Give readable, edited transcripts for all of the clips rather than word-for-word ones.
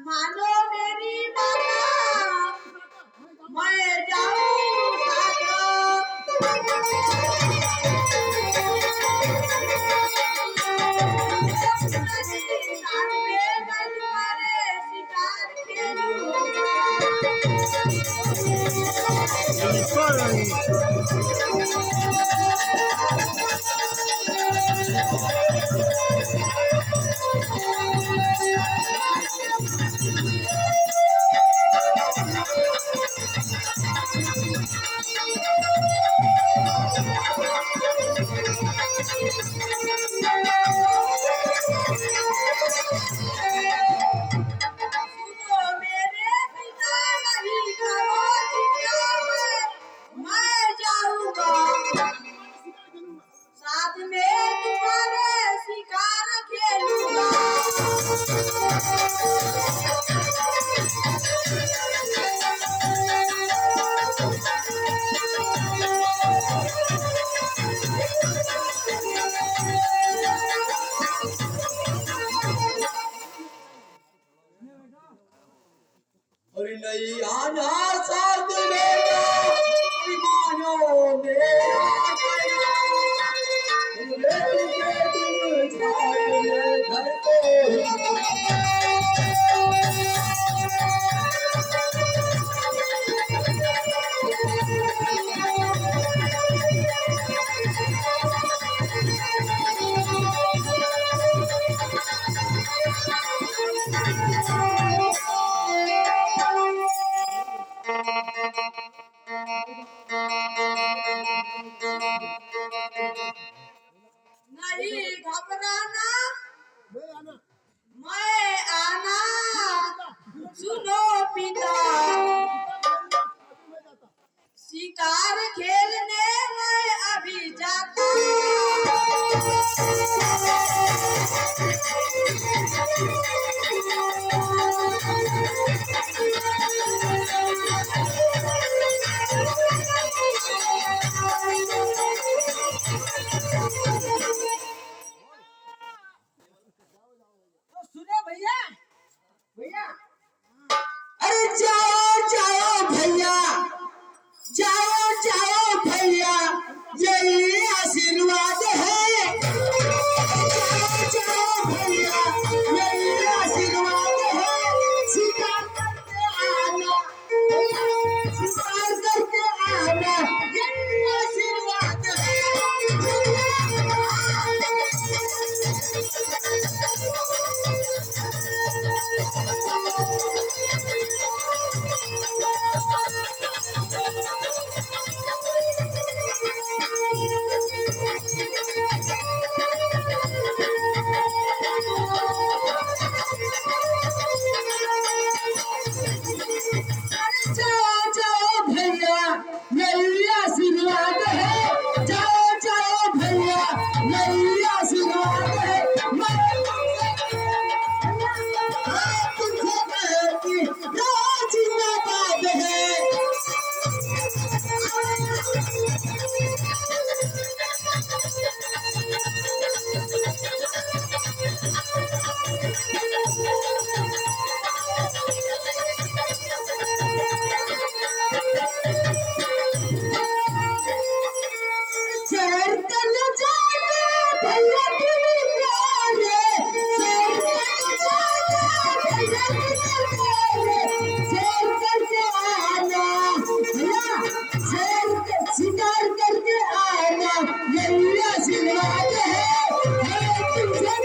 मानो मेरी बात मैं जाऊं साथ में तुम्हारे शिकार खेलूंगा। अरे नहीं आना साथ मेरा मानो मेरा नहीं घबराना मैं आना सुनो पिता शिकार खेलने मैं अभी जाता सुने भैया भैया अरे जाओ जाओ भैया जाओ जाओ भैया यही आशीर्वाद है। जाओ जाओ भैया यही आशीर्वाद है। शिकार करके आना शिकार करके आना यही आशीर्वाद है। जाओ जाओ भैया यही आशीर्वाद है। जाओ जाओ भैया यही आशीर्वाद है। तुमसे कहती जिंदाबाद है। शिकार करके आना यही आशीर्वाद है। तुमसे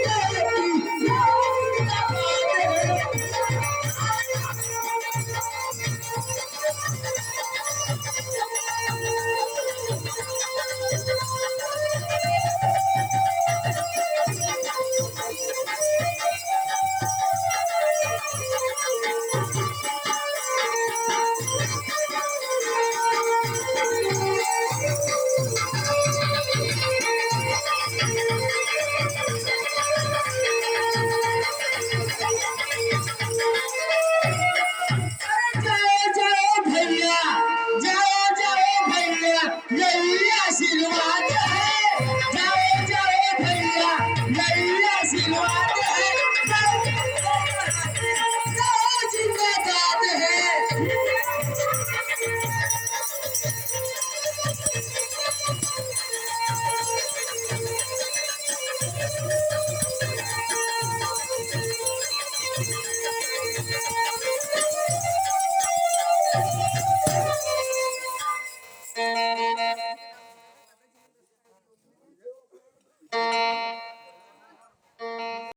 यही आशीर्वाद है। जाओ जाओ भैया